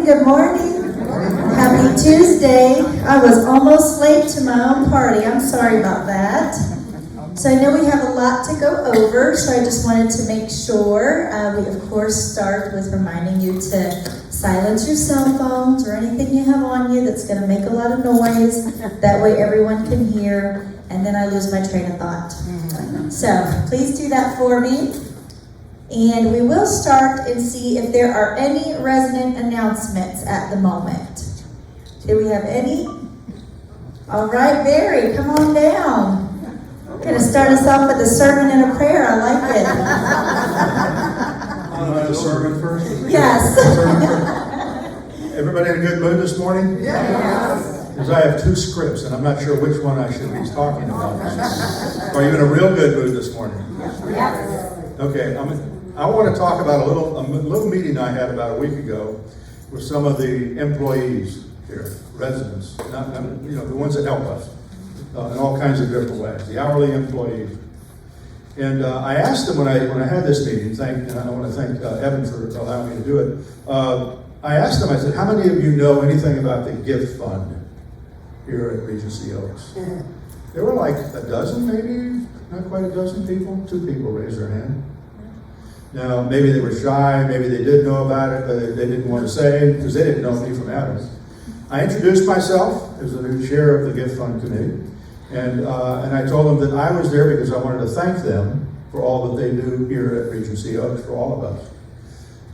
Good morning. Happy Tuesday. I was almost late to my own party. I'm sorry about that. So I know we have a lot to go over, so I just wanted to make sure we of course start with reminding you to silence your cell phones or anything you have on you that's going to make a lot of noise. That way everyone can hear, and then I lose my train of thought. So please do that for me. And we will start and see if there are any resident announcements at the moment. Do we have any? All right, Barry, come on down. Going to start us off with a sermon and a prayer. I like it. I'll have a sermon first. Yes. Everybody in a good mood this morning? Yes. Because I have two scripts, and I'm not sure which one I should be talking about. Are you in a real good mood this morning? Yes. Okay, I want to talk about a little meeting I had about a week ago with some of the employees here, residents, the ones that help us in all kinds of different ways, the hourly employees. And I asked them when I had this meeting, and I want to thank Evan for allowing me to do it. I asked them, I said, how many of you know anything about the gift fund here at Regency Oaks? There were like a dozen, maybe, not quite a dozen people. 2 people raised their hand. Now, maybe they were shy, maybe they did know about it, but they didn't want to say because they didn't know me from Adam. I introduced myself as the new chair of the gift fund committee, and I told them that I was there because I wanted to thank them for all that they do here at Regency Oaks for all of us.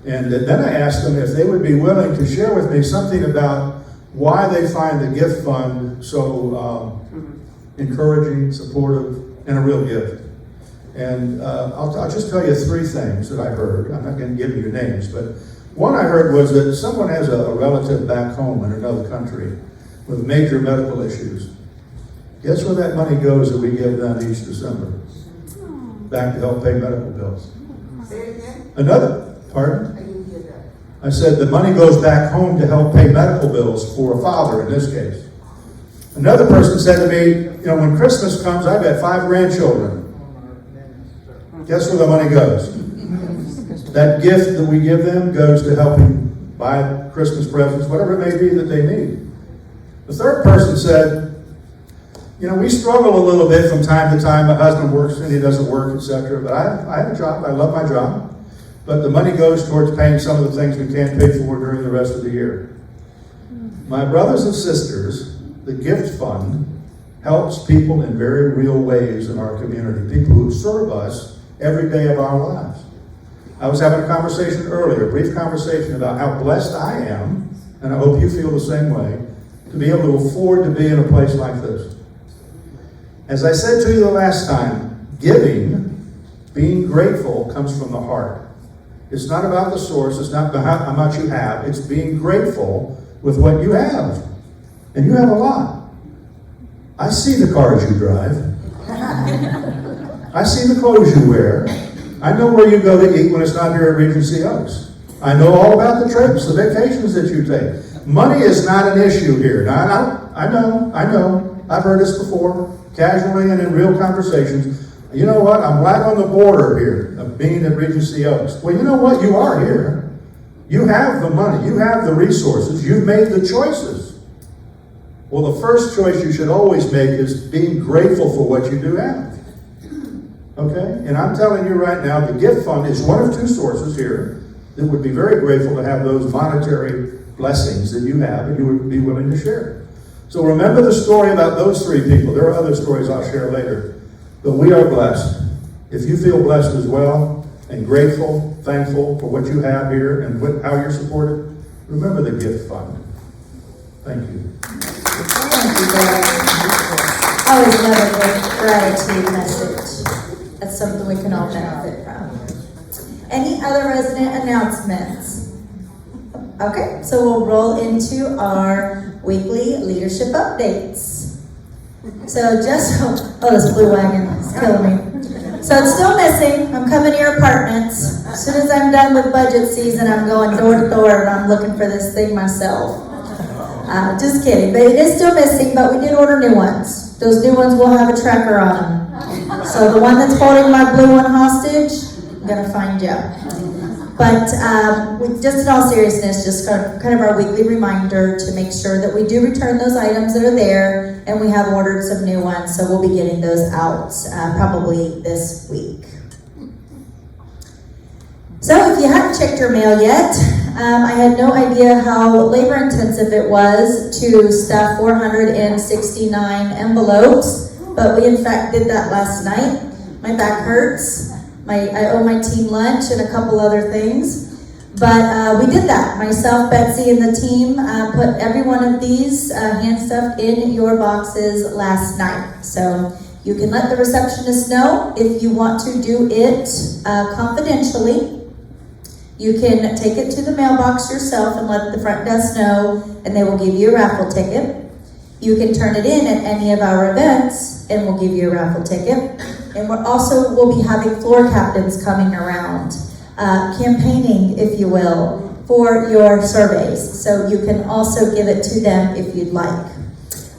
And then I asked them if they would be willing to share with me something about why they find the gift fund so encouraging, supportive, and a real gift. And I'll just tell you 3 things that I heard. I'm not going to give you names, but one I heard was that someone has a relative back home in another country with major medical issues. Guess where that money goes that we give them each December? Back to help pay medical bills. Pardon? I said the money goes back home to help pay medical bills for a father in this case. Another person said to me, when Christmas comes, I've got 5 grandchildren. Guess where the money goes? That gift that we give them goes to helping buy Christmas presents, whatever it may be that they need. The third person said, we struggle a little bit from time to time. My husband works and he doesn't work, etc. But I have a job. I love my job. But the money goes towards paying some of the things we can't pay for during the rest of the year. My brothers and sisters, the gift fund helps people in very real ways in our community, people who serve us every day of our lives. I was having a conversation earlier, a brief conversation about how blessed I am, and I hope you feel the same way, to be able to afford to be in a place like this. As I said to you the last time, giving, being grateful, comes from the heart. It's not about the source, it's not about how much you have, it's being grateful with what you have. And you have a lot. I see the cars you drive. I see the clothes you wear. I know where you go to eat when it's not here at Regency Oaks. I know all about the trips, the vacations that you take. Money is not an issue here. Now, I know. I've heard this before, casually and in real conversations. You know what? I'm right on the border here of being at Regency Oaks. Well, you know what? You are here. You have the money. You have the resources. You've made the choices. Well, the first choice you should always make is being grateful for what you do have. Okay? And I'm telling you right now, the gift fund is one of 2 sources here that would be very grateful to have those monetary blessings that you have and you would be willing to share. So remember the story about those 3 people. There are other stories I'll share later. But we are blessed. If you feel blessed as well and grateful, thankful for what you have here and how you're supported, remember the gift fund. Thank you. Thank you, Barry. I always love a great gratitude message. That's something we can all benefit from. Any other resident announcements? Okay, so we'll roll into our weekly leadership updates. So this blue wagon is killing me. So it's still missing. I'm coming to your apartments. As soon as I'm done with budget season, I'm going door to door and I'm looking for this thing myself. Just kidding, but it is still missing, but we did order new ones. Those new ones will have a tracker on them. So the one that's holding my blue one hostage, I'm gonna find you. But just in all seriousness, just kind of our weekly reminder to make sure that we do return those items that are there, and we have ordered some new ones, so we'll be getting those out probably this week. So if you haven't checked your mail yet, I had no idea how labor intensive it was to stuff 469 envelopes, but we in fact did that last night. My back hurts. I owe my team lunch and a couple other things. But we did that. Myself, Betsy, and the team put every one of these hand stuffed in your boxes last night. So you can let the receptionist know if you want to do it confidentially. You can take it to the mailbox yourself and let the front desk know, and they will give you a raffle ticket. You can turn it in at any of our events, and we'll give you a raffle ticket. And we'll be having floor captains coming around, campaigning, if you will, for your surveys. So you can also give it to them if you'd like.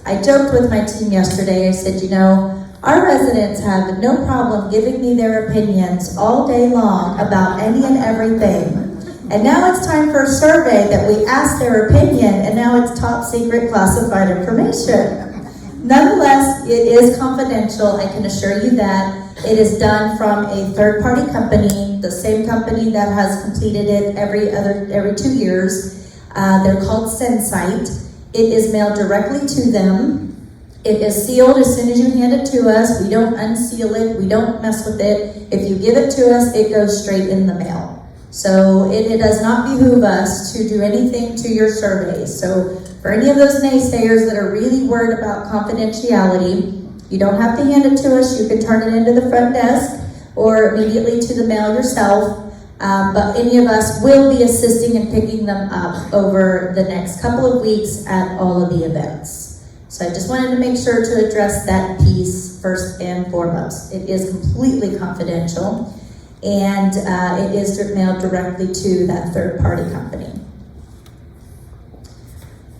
I joked with my team yesterday. I said, you know, our residents have no problem giving me their opinions all day long about any and everything. And now it's time for a survey that we ask their opinion, and now it's top secret classified information. Nonetheless, it is confidential, I can assure you that. It is done from a third-party company, the same company that has completed it every 2 years. They're called Sensite. It is mailed directly to them. It is sealed as soon as you hand it to us. We don't unseal it. We don't mess with it. If you give it to us, it goes straight in the mail. So it does not behoove us to do anything to your surveys. So for any of those naysayers that are really worried about confidentiality, you don't have to hand it to us. You can turn it into the front desk or immediately to the mail yourself. But any of us will be assisting and picking them up over the next couple of weeks at all of the events. So I just wanted to make sure to address that piece first and foremost. It is completely confidential, and it is mailed directly to that third-party company.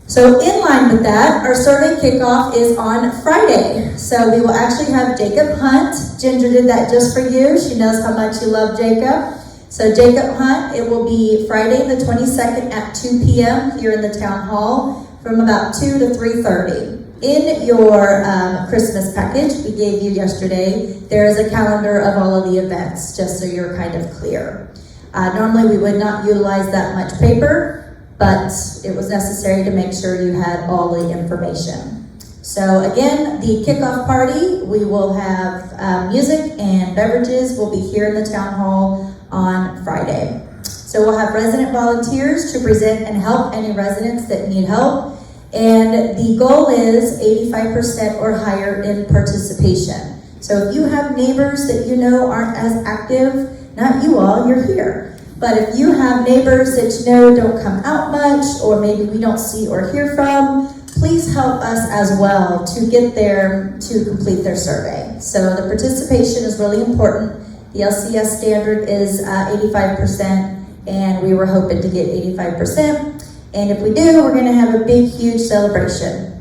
So in line with that, our survey kickoff is on Friday. So we will actually have Jacob Hunt. Ginger did that just for you. She knows how much you love Jacob. So Jacob Hunt, it will be Friday the 22nd at 2 p.m. here in the town hall from about 2 to 3:30. In your Christmas package we gave you yesterday, there is a calendar of all of the events, just so you're kind of clear. Normally we would not utilize that much paper, but it was necessary to make sure you had all the information. So again, the kickoff party, we will have music and beverages will be here in the town hall on Friday. So we'll have resident volunteers to present and help any residents that need help. And the goal is 85% or higher in participation. So if you have neighbors that you know aren't as active, not you all, you're here. But if you have neighbors that you know don't come out much, or maybe we don't see or hear from, please help us as well to get there to complete their survey. So the participation is really important. The LCS standard is 85%, and we were hoping to get 85%. And if we do, we're going to have a big, huge celebration.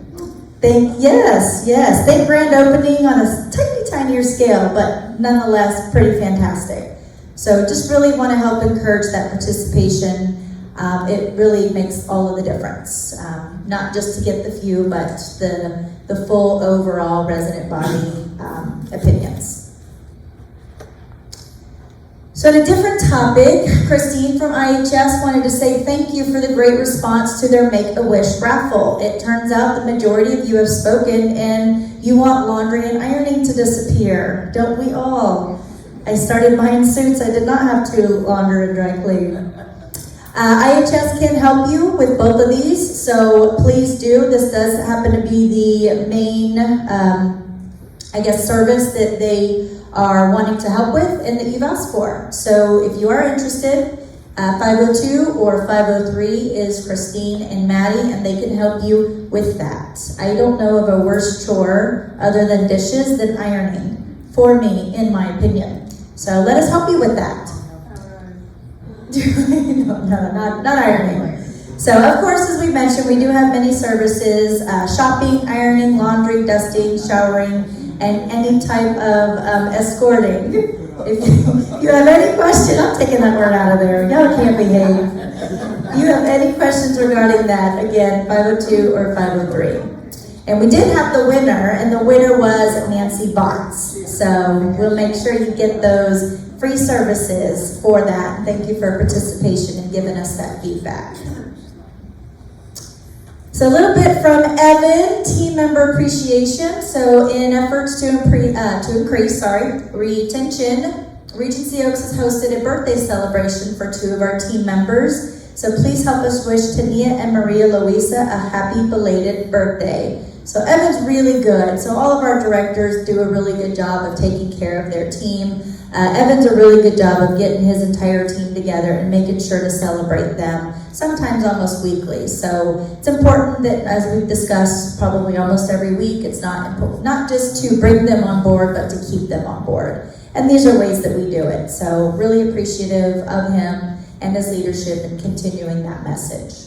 Yes. Think grand opening on a tinier scale, but nonetheless, pretty fantastic. So just really want to help encourage that participation. It really makes all of the difference. Not just to get the few, but the full overall resident body opinions. So on a different topic, Christine from IHS wanted to say thank you for the great response to their Make-A-Wish raffle. It turns out the majority of you have spoken and you want laundry and ironing to disappear. Don't we all? I started mine suits. I did not have to launder and dry clean. IHS can help you with both of these, so please do. This does happen to be the main, service that they are wanting to help with and that you've asked for. So if you are interested, 502 or 503 is Christine and Maddie, and they can help you with that. I don't know of a worse chore other than dishes than ironing, for me, in my opinion. So let us help you with that. No, not ironing. So of course, as we mentioned, we do have many services, shopping, ironing, laundry, dusting, showering, and any type of escorting. if you have any question, I'm taking that word out of there. Y'all can't behave. If you have any questions regarding that, again, 502 or 503. And we did have the winner, and the winner was Nancy Bots. So we'll make sure you get those free services for that. Thank you for participation and giving us that feedback. So a little bit from Evan, team member appreciation. So in efforts to increase retention, Regency Oaks has hosted a birthday celebration for 2 of our team members. So please help us wish Tania and Maria Luisa a happy belated birthday. So Evan's really good. So all of our directors do a really good job of taking care of their team. Evan's a really good job of getting his entire team together and making sure to celebrate them, sometimes almost weekly. So it's important that, as we've discussed probably almost every week, it's not just to bring them on board, but to keep them on board. And these are ways that we do it. So really appreciative of him and his leadership in continuing that message.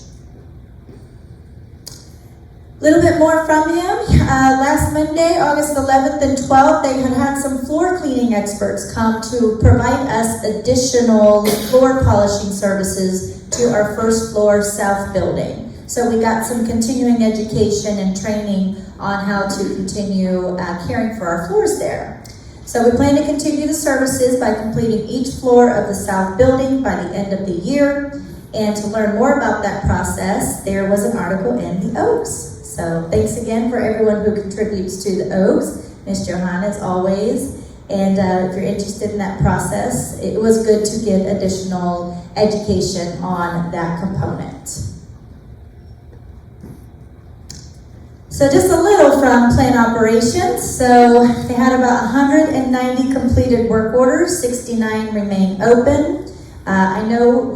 A little bit more from him. Last Monday, August 11th and 12th, they had some floor cleaning experts come to provide us additional floor polishing services to our first floor south building. So we got some continuing education and training on how to continue caring for our floors there. So we plan to continue the services by completing each floor of the south building by the end of the year. And to learn more about that process, there was an article in the Oaks. So thanks again for everyone who contributes to the Oaks. Ms. Johanna, as always. And if you're interested in that process, it was good to get additional education on that component. So just a little from plant operations. So they had about 190 completed work orders, 69 remain open. I know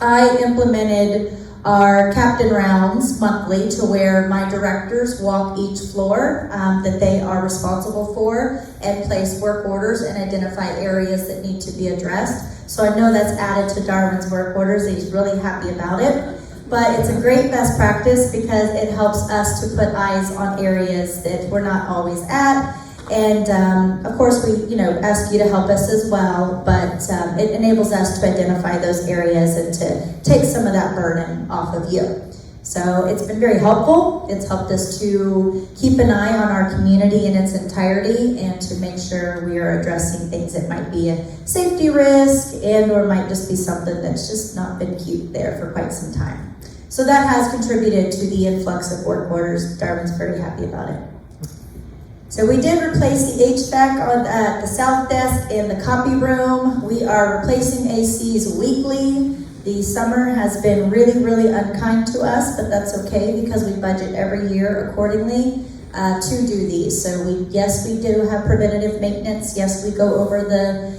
I implemented our captain rounds monthly to where my directors walk each floor that they are responsible for and place work orders and identify areas that need to be addressed. So I know that's added to Darwin's work orders. He's really happy about it. But it's a great best practice because it helps us to put eyes on areas that we're not always at. And of course, we ask you to help us as well, but it enables us to identify those areas and to take some of that burden off of you. So it's been very helpful. It's helped us to keep an eye on our community in its entirety and to make sure we are addressing things that might be a safety risk and or might just be something that's just not been cute there for quite some time. So that has contributed to the influx of work orders. Darwin's very happy about it. So we did replace the HVAC on the south desk and the copy room. We are replacing ACs weekly. The summer has been really, really unkind to us, but that's okay because we budget every year accordingly to do these. So yes, we do have preventative maintenance. Yes, we go over the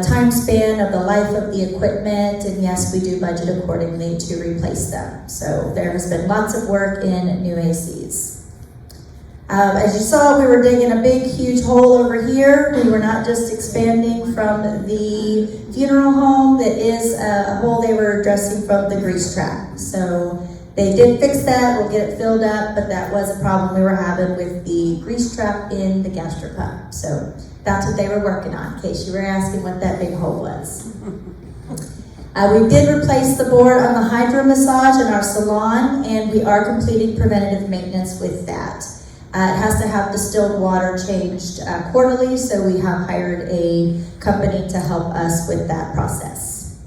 time span of the life of the equipment, and yes, we do budget accordingly to replace them. So there has been lots of work in new ACs. As you saw, we were digging a big, huge hole over here. We were not just expanding from the funeral home. That is a hole they were addressing from the grease trap. So they did fix that. We'll get it filled up, but that was a problem we were having with the grease trap in the gastropub. So that's what they were working on, in case you were asking what that big hole was. We did replace the board on the hydro massage in our salon, and we are completing preventative maintenance with that. It has to have distilled water changed quarterly, so we have hired a company to help us with that process.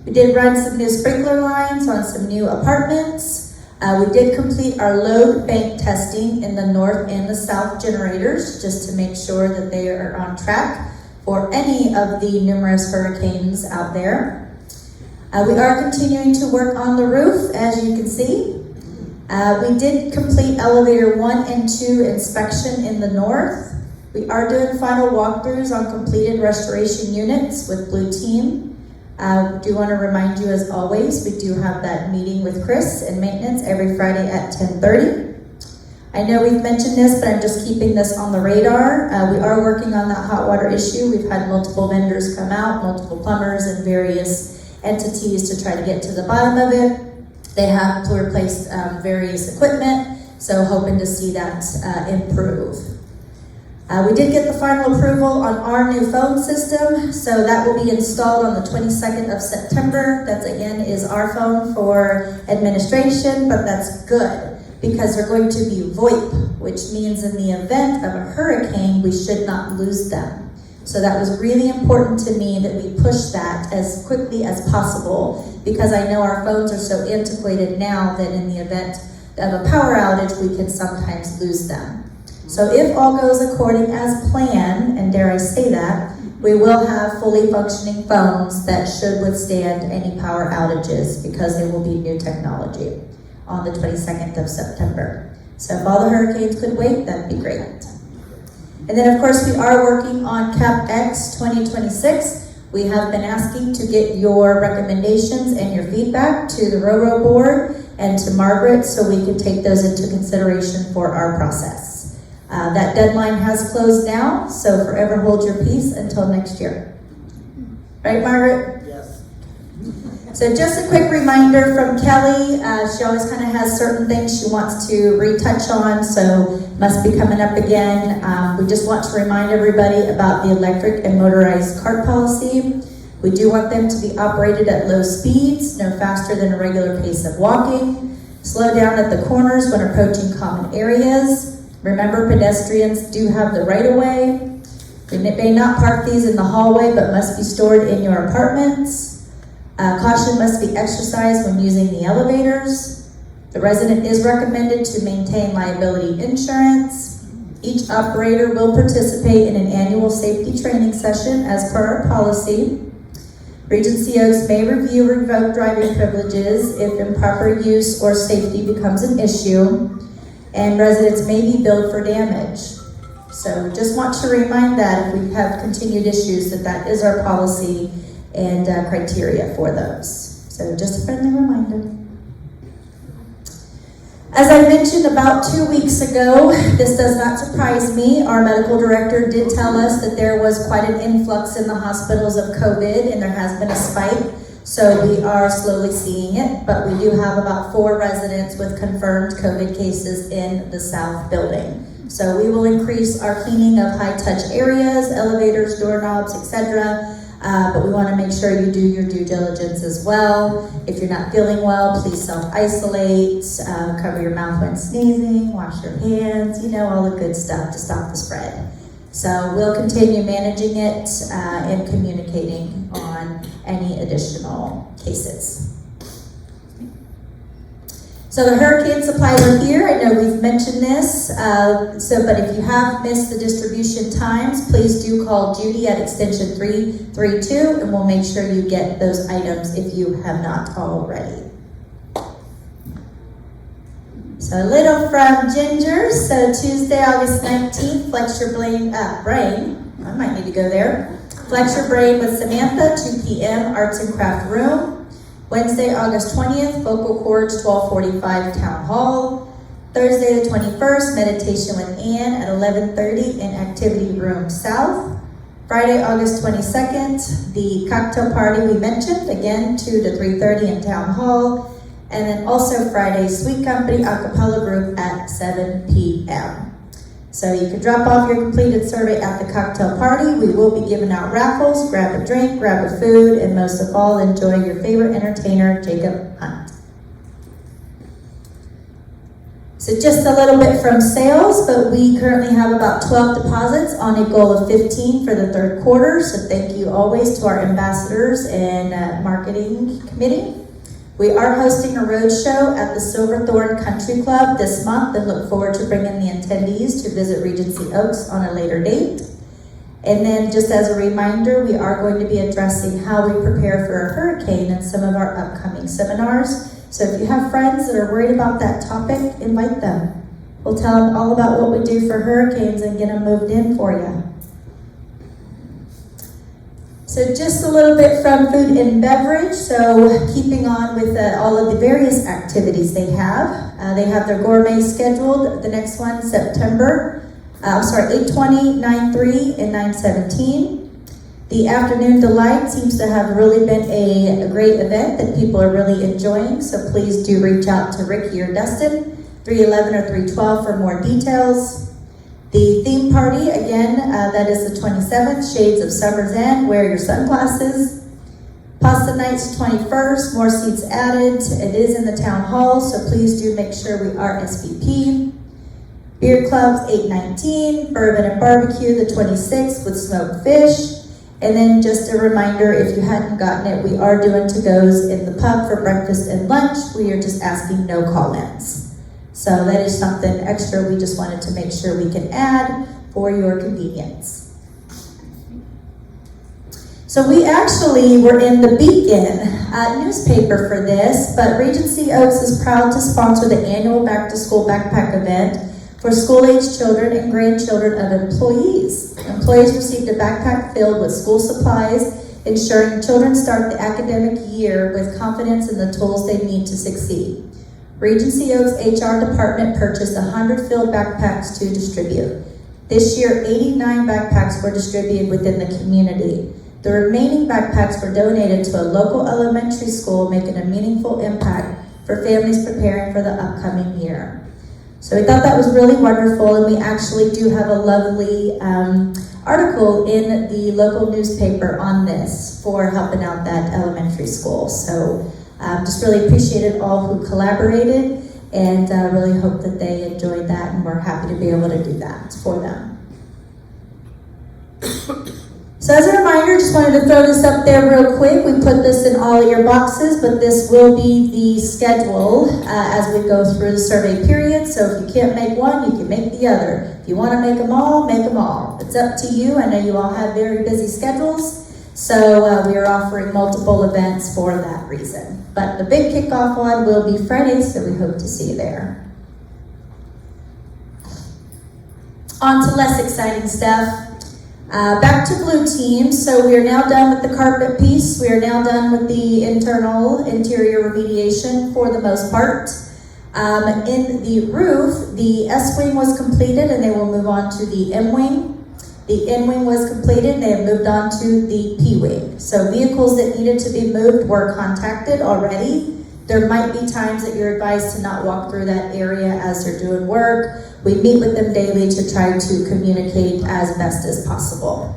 We did run some new sprinkler lines on some new apartments. We did complete our load bank testing in the north and the south generators, just to make sure that they are on track for any of the numerous hurricanes out there. We are continuing to work on the roof, as you can see. We did complete elevator 1 and 2 inspection in the north. We are doing final walkthroughs on completed restoration units with Blue Team. Do want to remind you, as always, we do have that meeting with Chris in maintenance every Friday at 10:30. I know we've mentioned this, but I'm just keeping this on the radar. We are working on that hot water issue. We've had multiple vendors come out, multiple plumbers and various entities to try to get to the bottom of it. They have to replace various equipment, so hoping to see that improve. We did get the final approval on our new phone system, so that will be installed on the 22nd of September. That again is our phone for administration, but that's good because they're going to be VoIP, which means in the event of a hurricane, we should not lose them. So that was really important to me that we push that as quickly as possible because I know our phones are so antiquated now that in the event of a power outage, we can sometimes lose them. So if all goes according as planned, and dare I say that, we will have fully functioning phones that should withstand any power outages because they will be new technology on the 22nd of September. So if all the hurricanes could wait, that'd be great. And then of course we are working on CapEx 2026. We have been asking to get your recommendations and your feedback to the RoRo board and to Margaret so we can take those into consideration for our process. That deadline has closed now, so forever hold your peace until next year. Right, Margaret? Yes. So just a quick reminder from Kelly. She always kind of has certain things she wants to retouch on, so must be coming up again. We just want to remind everybody about the electric and motorized cart policy. We do want them to be operated at low speeds, no faster than a regular pace of walking. Slow down at the corners when approaching common areas. Remember, pedestrians do have the right-of-way. They may not park these in the hallway, but must be stored in your apartments. Caution must be exercised when using the elevators. The resident is recommended to maintain liability insurance. Each operator will participate in an annual safety training session as per our policy. Regency Oaks may review revoked driving privileges if improper use or safety becomes an issue. And residents may be billed for damage. So just want to remind that if we have continued issues that is our policy and criteria for those. So just a friendly reminder. As I mentioned about 2 weeks ago, this does not surprise me. Our medical director did tell us that there was quite an influx in the hospitals of COVID and there has been a spike. So we are slowly seeing it, but we do have about 4 residents with confirmed COVID cases in the South building. So we will increase our cleaning of high-touch areas, elevators, doorknobs, etc. But we want to make sure you do your due diligence as well. If you're not feeling well, please self-isolate, cover your mouth when sneezing, wash your hands, all the good stuff to stop the spread. So we'll continue managing it and communicating on any additional cases. So the hurricane supply we're here. I know we've mentioned this. But if you have missed the distribution times, please do call Judy at extension 332 and we'll make sure you get those items if you have not already. So a little from Ginger. So Tuesday, August 19th, Flex Your Brain. I might need to go there. Flex Your Brain with Samantha, 2 p.m., Arts and Craft Room. Wednesday, August 20th, Vocal Cords, 1245 Town Hall. Thursday the 21st, Meditation with Ann at 11:30 in Activity Room South. Friday, August 22nd, the cocktail party we mentioned, again, 2 to 3:30 in Town Hall. And then also Friday, Sweet Company a cappella group at 7 p.m. So you can drop off your completed survey at the cocktail party. We will be giving out raffles. Grab a drink, grab a food, and most of all, enjoy your favorite entertainer, Jacob Hunt. So just a little bit from sales, but we currently have about 12 deposits on a goal of 15 for the third quarter. So thank you always to our ambassadors and marketing committee. We are hosting a road show at the Silverthorne Country Club this month and look forward to bringing the attendees to visit Regency Oaks on a later date. And then just as a reminder, we are going to be addressing how we prepare for a hurricane in some of our upcoming seminars. So if you have friends that are worried about that topic, invite them. We'll tell them all about what we do for hurricanes and get them moved in for you. So just a little bit from food and beverage. So keeping on with all of the various activities they have. They have their gourmet scheduled. The next one, September. 8:20, 9:03, and 9:17. The Afternoon Delight seems to have really been a great event that people are really enjoying. So please do reach out to Ricky or Dustin, 311 or 312 for more details. The theme party, again, that is the 27th, Shades of Summer's End, wear your sunglasses. Pasta night's 21st, more seats added. It is in the town hall, so please do make sure we RSVP. Beer club's 8/19, bourbon and barbecue the 26th with smoked fish. And then just a reminder, if you hadn't gotten it, we are doing to-goes in the pub for breakfast and lunch. We are just asking no call-ins. So that is something extra we just wanted to make sure we can add for your convenience. So we actually were in the Beacon newspaper for this, but Regency Oaks is proud to sponsor the annual back-to-school backpack event for school-age children and grandchildren of employees. Employees received a backpack filled with school supplies, ensuring children start the academic year with confidence in the tools they need to succeed. Regency Oaks HR department purchased 100 filled backpacks to distribute. This year, 89 backpacks were distributed within the community. The remaining backpacks were donated to a local elementary school, making a meaningful impact for families preparing for the upcoming year. So we thought that was really wonderful, and we actually do have a lovely article in the local newspaper on this for helping out that elementary school. So just really appreciated all who collaborated, and really hope that they enjoyed that, and we're happy to be able to do that for them. So as a reminder, just wanted to throw this up there real quick. We put this in all of your boxes, but this will be the schedule as we go through the survey period. So if you can't make one, you can make the other. If you want to make them all, make them all. It's up to you. I know you all have very busy schedules, so we are offering multiple events for that reason. But the big kickoff one will be Friday, so we hope to see you there. On to less exciting stuff. Back to Blue Team. So we are now done with the carpet piece. We are now done with the interior remediation for the most part. In the roof, the S-wing was completed, and they will move on to the M-wing. The N-wing was completed, and they have moved on to the P-wing. So vehicles that needed to be moved were contacted already. There might be times that you're advised to not walk through that area as they're doing work. We meet with them daily to try to communicate as best as possible.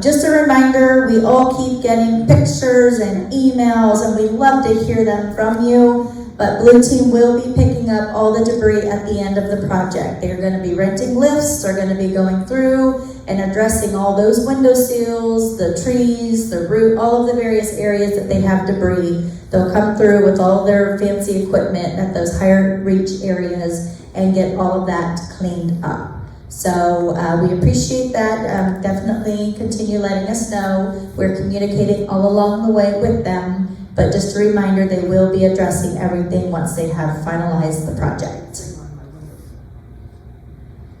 Just a reminder, we all keep getting pictures and emails, and we love to hear them from you, but Blue Team will be picking up all the debris at the end of the project. They're going to be renting lifts, they're going to be going through and addressing all those window seals, the trees, the roof, all of the various areas that they have debris. They'll come through with all their fancy equipment at those higher reach areas and get all of that cleaned up. So we appreciate that. Definitely continue letting us know. We're communicating all along the way with them, but just a reminder, they will be addressing everything once they have finalized the project.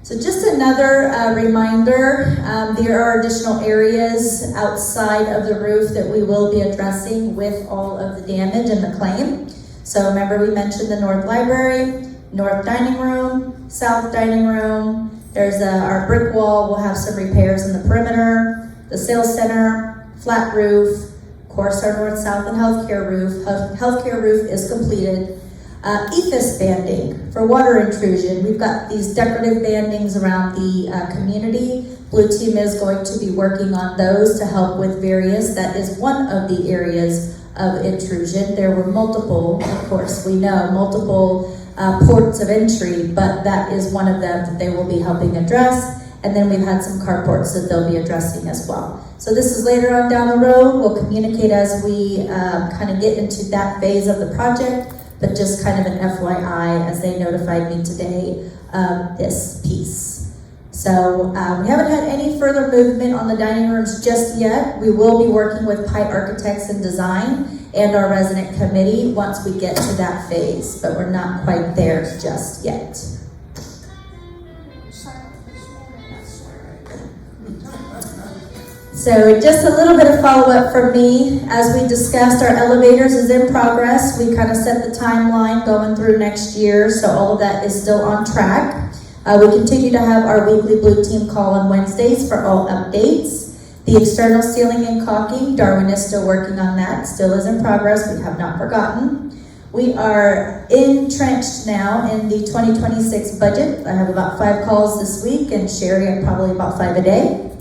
So just another reminder, there are additional areas outside of the roof that we will be addressing with all of the damage and the claim. So remember, we mentioned the North Library, North Dining Room, South Dining Room. There's our brick wall. We'll have some repairs in the perimeter. The sales center, flat roof, of course our North-South and healthcare roof. Healthcare roof is completed. EFIS banding for water intrusion. We've got these decorative bandings around the community. Blue Team is going to be working on those to help with various. That is one of the areas of intrusion. There were multiple, of course, we know, multiple ports of entry, but that is one of them that they will be helping address. And then we've had some carports that they'll be addressing as well. So this is later on down the road. We'll communicate as we kind of get into that phase of the project, but just kind of an FYI as they notified me today of this piece. So we haven't had any further movement on the dining rooms just yet. We will be working with Pite Architects and Design and our resident committee once we get to that phase, but we're not quite there just yet. So just a little bit of follow-up from me. As we discussed, our elevators is in progress. We kind of set the timeline going through next year, so all of that is still on track. We continue to have our weekly Blue Team call on Wednesdays for all updates. The external ceiling and caulking, Darwin is still working on that, still is in progress, we have not forgotten. We are entrenched now in the 2026 budget. I have about 5 calls this week, and Sherry, I'm probably about 5 a day.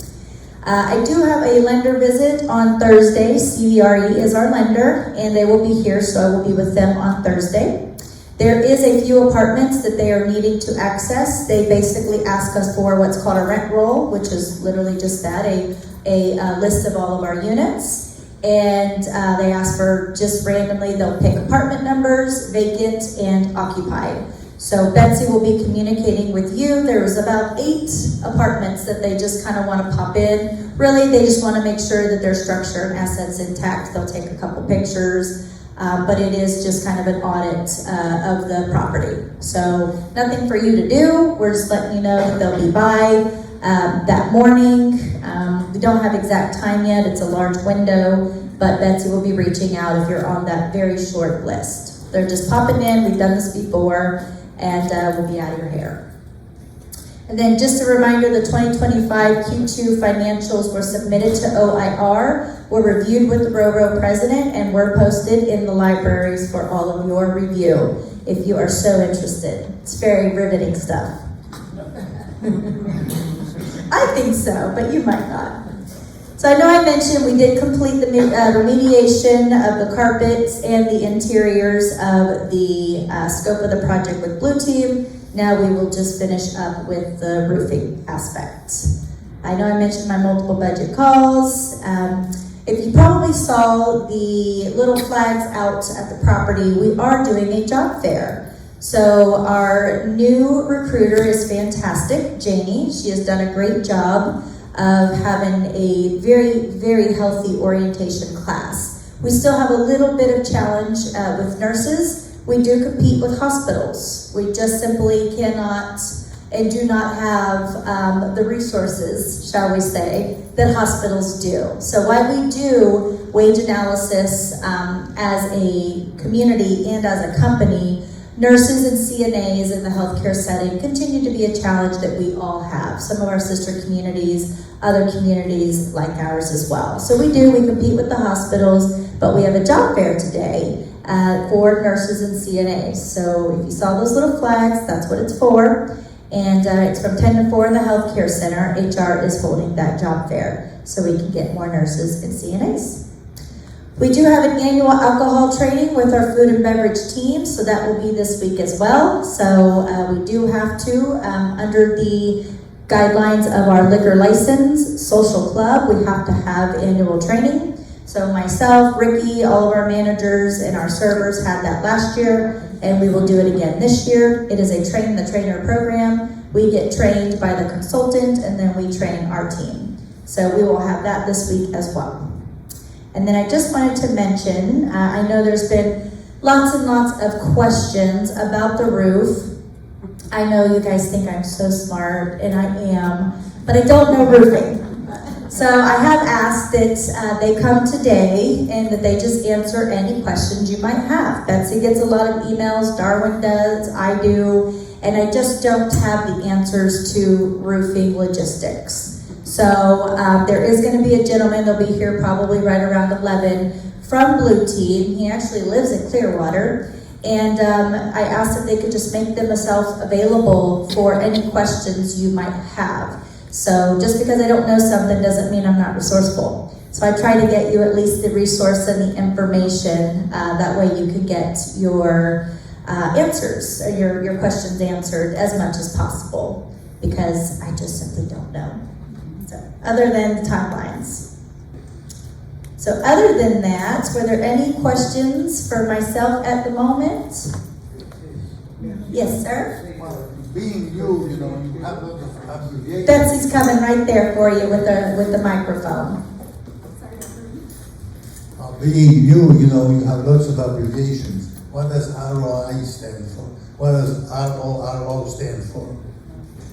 I do have a lender visit on Thursday. CVRE is our lender, and they will be here, so I will be with them on Thursday. There is a few apartments that they are needing to access. They basically ask us for what's called a rent roll, which is literally just that, a list of all of our units. And they ask for just randomly, they'll pick apartment numbers, vacant, and occupied. So Betsy will be communicating with you. There's about 8 apartments that they just kind of want to pop in. Really, they just want to make sure that their structure and assets intact. They'll take a couple pictures, but it is just kind of an audit of the property. So nothing for you to do. We're just letting you know that they'll be by that morning. We don't have exact time yet. It's a large window, but Betsy will be reaching out if you're on that very short list. They're just popping in. We've done this before, and we'll be out of your hair. And then just a reminder, the 2025 Q2 financials were submitted to OIR, were reviewed with the RoRo president, and were posted in the libraries for all of your review, if you are so interested. It's very riveting stuff. I think so, but you might not. So I know I mentioned we did complete the remediation of the carpets and the interiors of the scope of the project with Blue Team. Now we will just finish up with the roofing aspect. I know I mentioned my multiple budget calls. If you probably saw the little flags out at the property, we are doing a job fair. So our new recruiter is fantastic, Janie. She has done a great job of having a very, very healthy orientation class. We still have a little bit of challenge with nurses. We do compete with hospitals. We just simply cannot and do not have the resources, shall we say, that hospitals do. So while we do wage analysis as a community and as a company, nurses and CNAs in the healthcare setting continue to be a challenge that we all have. Some of our sister communities, other communities like ours as well. So we compete with the hospitals, but we have a job fair today for nurses and CNAs. So if you saw those little flags, that's what it's for. And it's from 10 to 4 in the healthcare center. HR is holding that job fair so we can get more nurses and CNAs. We do have an annual alcohol training with our food and beverage team, so that will be this week as well. So we do have to, under the guidelines of our liquor license, social club, we have to have annual training. So myself, Ricky, all of our managers and our servers had that last year, and we will do it again this year. It is a train the trainer program. We get trained by the consultant, and then we train our team. So we will have that this week as well. And then I just wanted to mention, I know there's been lots and lots of questions about the roof. I know you guys think I'm so smart, and I am, but I don't know roofing. So I have asked that they come today and that they just answer any questions you might have. Betsy gets a lot of emails, Darwin does, I do, and I just don't have the answers to roofing logistics. So there is going to be a gentleman, they'll be here probably right around 11, from Blue Team. He actually lives in Clearwater. And I asked if they could just make themselves available for any questions you might have. So just because I don't know something doesn't mean I'm not resourceful. So I try to get you at least the resource and the information. That way you can get your answers, or your questions answered as much as possible, because I just simply don't know. So, other than the timelines. So other than that, were there any questions for myself at the moment? Yes, sir? Being you, you have lots of abbreviations. Betsy's coming right there for you with the microphone. Being you, you have lots of abbreviations. What does ROI stand for? What does RORO stand for?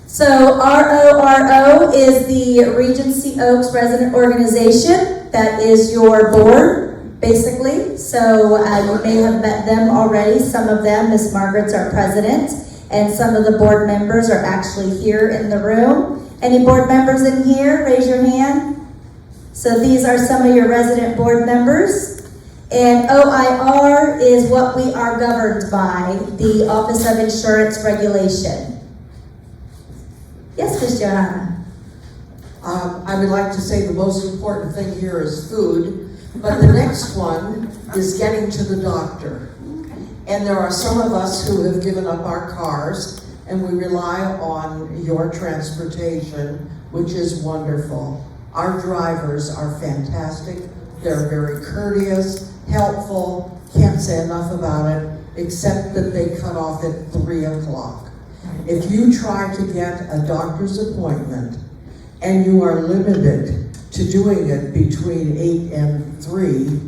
So RORO is the Regency Oaks Resident Organization. That is your board, basically. So you may have met them already. Some of them, Miss Margaret's our president, and some of the board members are actually here in the room. Any board members in here? Raise your hand. So these are some of your resident board members. And OIR is what we are governed by, the Office of Insurance Regulation. Yes, Ms. Johanna? I would like to say the most important thing here is food, but the next one is getting to the doctor. And there are some of us who have given up our cars, and we rely on your transportation, which is wonderful. Our drivers are fantastic. They're very courteous, helpful, can't say enough about it, except that they cut off at 3 o'clock. If you try to get a doctor's appointment and you are limited to doing it between 8 and 3,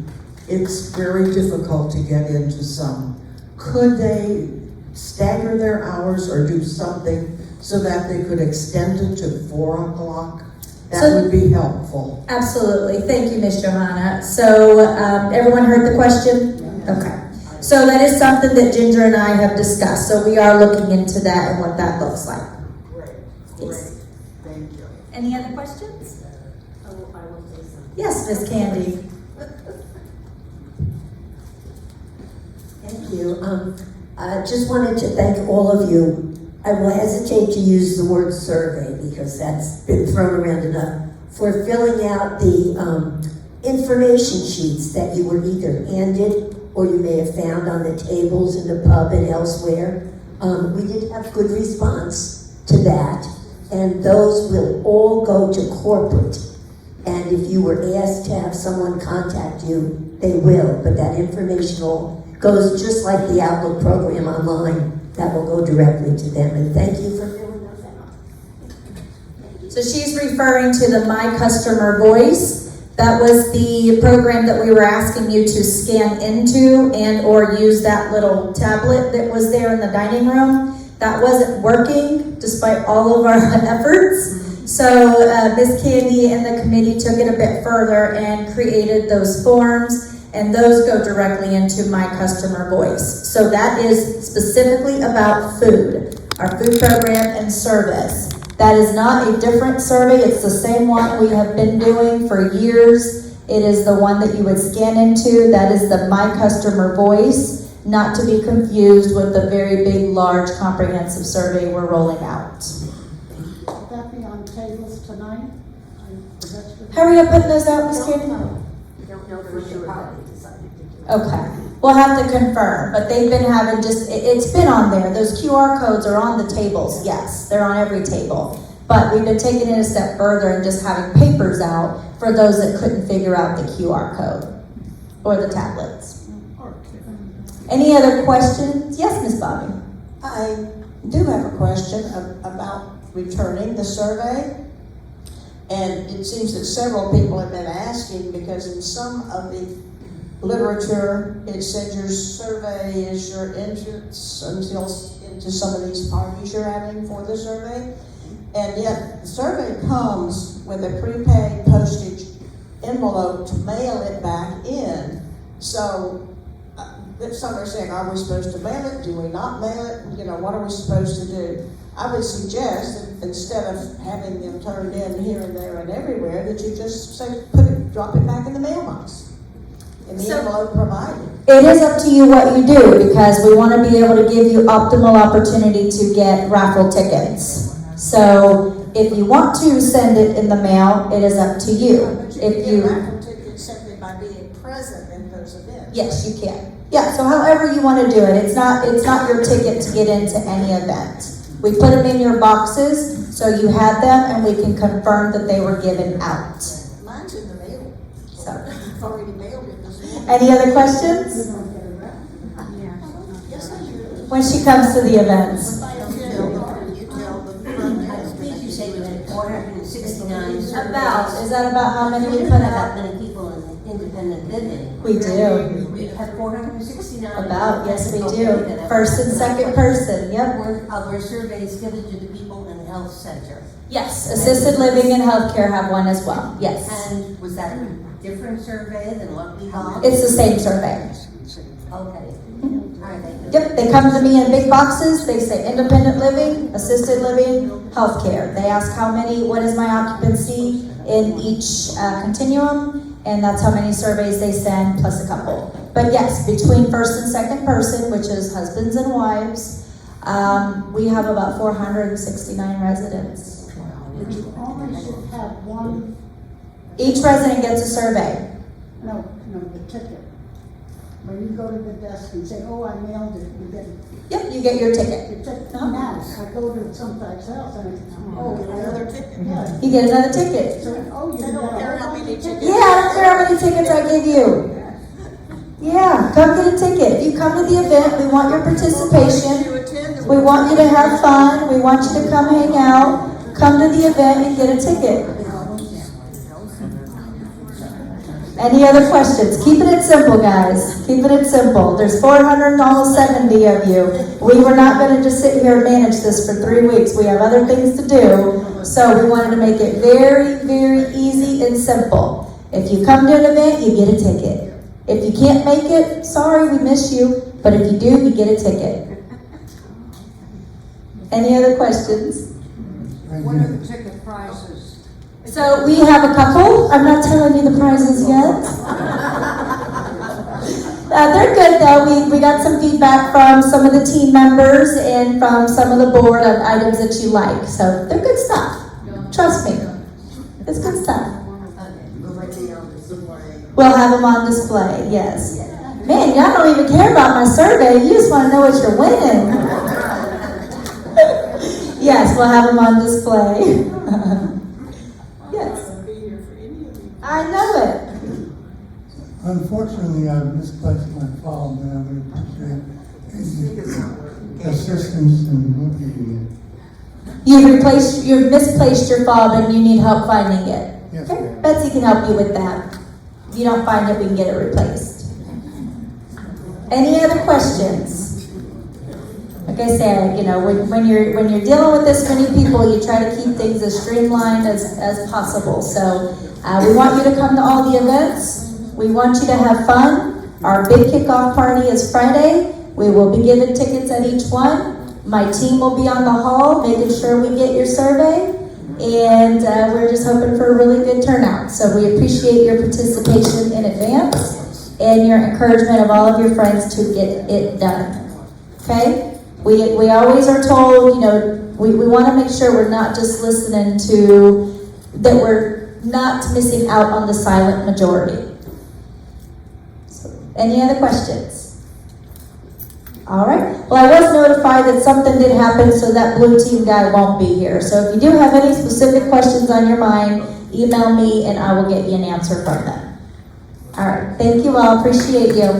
it's very difficult to get into some. Could they stagger their hours or do something so that they could extend it to 4 o'clock? That would be helpful. Absolutely. Thank you, Ms. Johanna. So, everyone heard the question? Okay. So that is something that Ginger and I have discussed. So we are looking into that and what that looks like. Great, Yes. thank you. Any other questions? I will say something. Yes, Ms. Candy. Thank you. I just wanted to thank all of you. I will hesitate to use the word survey because that's been thrown around enough, for filling out the information sheets that you were either handed or you may have found on the tables in the pub and elsewhere. We did have good response to that, and those will all go to corporate. And if you were asked to have someone contact you, they will, but that information all goes just like the Outlook program online. That will go directly to them, and thank you for filling those out. So she's referring to the My Customer Voice. That was the program that we were asking you to scan into and or use that little tablet that was there in the dining room. That wasn't working despite all of our efforts. So Ms. Candy and the committee took it a bit further and created those forms, and those go directly into My Customer Voice. So that is specifically about food, our food program and service. That is not a different survey. It's the same one we have been doing for years. It is the one that you would scan into. That is the My Customer Voice, not to be confused with the very big, large, comprehensive survey we're rolling out. Will that be on tables tonight? How are you putting those out, Ms. Candy? I don't know for sure how they decided to do it. Okay, we'll have to confirm, but they've been having it's been on there. Those QR codes are on the tables, yes, they're on every table. But we've been taking it a step further and just having papers out for those that couldn't figure out the QR code or the tablets. Any other questions? Yes, Ms. Bobby? I do have a question about returning the survey. And it seems that several people have been asking, because in some of the literature, it said your survey is your entrance into some of these parties you're having for the survey. And yet the survey comes with a prepaid postage envelope to mail it back in. So some are saying, are we supposed to mail it? Do we not mail it? You know, what are we supposed to do? I would suggest that instead of having them turned in here and there and everywhere, that you just say, drop it back in the mailbox, in the envelope provided. It is up to you what you do, because we want to be able to give you optimal opportunity to get raffle tickets. So if you want to send it in the mail, it is up to you. But you can get raffle tickets simply by being present in those events. Yes, you can. Yeah, so however you want to do it, it's not your ticket to get into any event. We put them in your boxes, so you had them, and we can confirm that they were given out. Mine's in the mail. So, I've already mailed it this morning. any other questions? Yes, I do. When she comes to the events. You tell the front I desk. think you said you had 469 surveys. Is that about how many we We put don't in? have that many people in independent living. We do. We have 469. About, yes, we Okay, do. then First and second person, yep. Our surveys given to the people in the health center. Yes, assisted living and healthcare have one as well, yes. And was that a different survey than what we got? It's the same survey. Okay. All right, thank you. Yep, they come to me in big boxes, they say independent living, assisted living, healthcare. They ask what is my occupancy in each continuum, and that's how many surveys they send, plus a couple. But yes, between first and second person, which is husbands and wives, we have about 469 residents. But you only should have one, Each resident gets a survey. no, the ticket. When you go to the desk and say, oh, I mailed it, you get Yep, you get your ticket. your ticket. Uh-huh. Now, I go to someplace else and it's, oh, another ticket. Yeah. You get another ticket. So, oh, you got a whole bunch of tickets. Yeah, I don't care how many tickets I give you. Yeah, come get a ticket. If you come to the event, we want your participation. We want you to have fun. We want you to come hang out. Come to the event and get a ticket. Any other questions? Keeping it simple, guys. Keeping it simple. There's 470 of you. We were not going to just sit here and manage this for 3 weeks. We have other things to do. So we wanted to make it very, very easy and simple. If you come to an event, you get a ticket. If you can't make it, sorry, we miss you. But if you do, you get a ticket. Any other questions? What are the ticket prices? So we have a couple. I'm not telling you the prizes yet. They're good though. We got some feedback from some of the team members and from some of the board on items that you like. So they're good stuff. Trust me. It's good stuff. We'll have them on display, yes. Man, y'all don't even care about my survey. You just want to know what you're winning. Yes, we'll have them on display. Yes. I know it. Unfortunately, I've misplaced my phone, and I would appreciate any assistance in looking You've misplaced your fob and you need help finding it. Yes, Okay, ma'am. Betsy can help you with that. If you don't find it, we can get it replaced. Any other questions? Like I said, when you're dealing with this many people, you try to keep things as streamlined as possible. So we want you to come to all the events. We want you to have fun. Our big kickoff party is Friday. We will be giving tickets at each one. My team will be on the hall, making sure we get your survey. And we're just hoping for a really good turnout. So we appreciate your participation in advance and your encouragement of all of your friends to get it done. Okay? We always are told, we want to make sure we're not just listening to, that we're not missing out on the silent majority. So, any other questions? All right. Well, I was notified that something did happen, so that blue team guy won't be here. So if you do have any specific questions on your mind, email me and I will get you an answer from them. All right. Thank you all. Appreciate you.